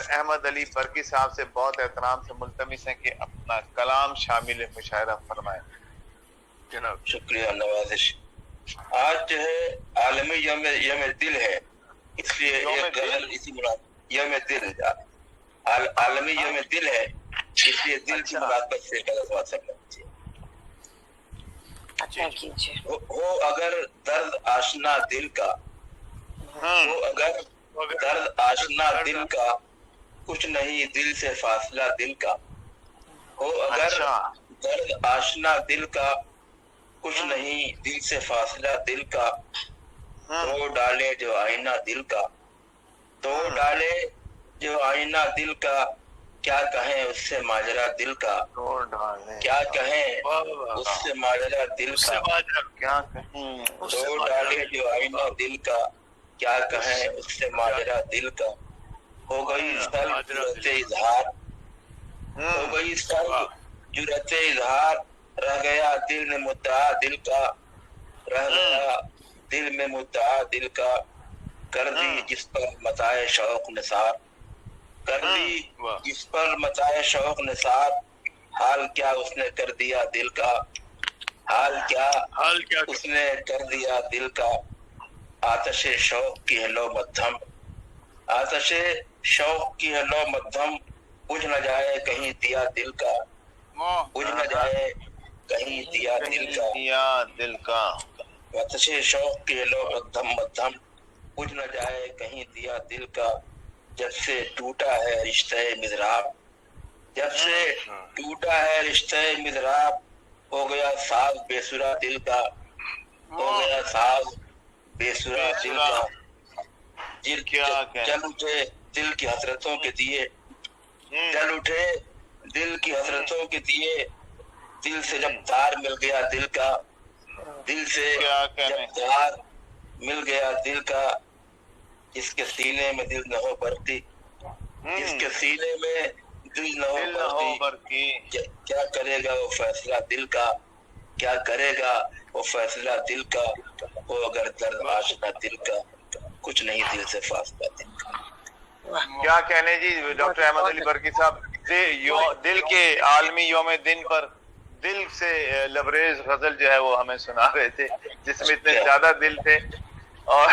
احمد علی برقی صاحب سے بہت احترام سے ملتمس ہیں کہ اپنا کلام شامل مشاعرہ فرمائیں. جناب شکریہ نوازش. آج جو ہے عالمی یوم دل ہے، اس لیے ایک غزل اسی یوم دل عالمی یوم دل ہے، اس لیے دل کی مناسبت سے ہو اگر درد آشنا دل کا، ہو اگر درد آشنا دل کا، کچھ نہیں دل سے فاصلہ دل کا. ہو اگر درد آشنا دل کا، کچھ نہیں دل سے فاصلہ دل کا. تو ڈالے جو آئینہ دل کا، تو ڈالے جو آئینہ دل کا، کیا کہیں اس سے ماجرا دل کا. کیا کہیں اس سے ماجرا دل کا، کیا کہیں تو ڈالے جو آئینہ دل کا، کیا کہیں اس سے ماجرا دل کا. ہو گئی سلب جرأت اظہار، ہو گئی سلب جرأت اظہار، رہ گیا دل میں مدعا دل کا، رہ گیا دل میں مدعا دل کا. کر دی جس پر متاع شوق نثار، کر دی جس پر متاع شوق نثار. حال کیا اس نے کر دیا دل کا، حال کیا اس نے کر دیا دل کا. آتش شوق کی ہے لو مدھم، آتش شوق کی ہے لو مدھم. بجھ نہ جائے کہیں دیا دل کا، بجھ نہ جائے کہیں دیا دل کا. آتش شوق کی ہے لو مدھم مدھم، بجھ نہ جائے کہیں دیا دل کا. جب سے ٹوٹا ہے رشتہ مضراب، جب سے ٹوٹا ہے رشتہ مضراب، ہو گیا ساز بے سرا دل کا، ہو گیا ساز بے سرا دل کا. جل اٹھے دل کی حسرتوں کے دیے، جل اٹھے دل کی حسرتوں کے دیے. دل سے جب تار مل گیا دل کا، دل سے جب تار مل گیا دل کا. جس کے سینے میں دل نہ ہو برقی، جس کے سینے میں دل نہ ہو برقی، کیا کرے گا وہ فیصلہ دل کا، کیا کرے گا وہ فیصلہ دل کا. وہ اگر درد آشنا دل کا، کچھ نہیں دل سے فاصلہ دل کا. کیا کہنے جی ڈاکٹر احمد علی برقی صاحب. دل کے عالمی یوم دن پر دل سے لبریز غزل جو ہے وہ ہمیں سنا رہے تھے، جس میں اتنے زیادہ دل تھے. اور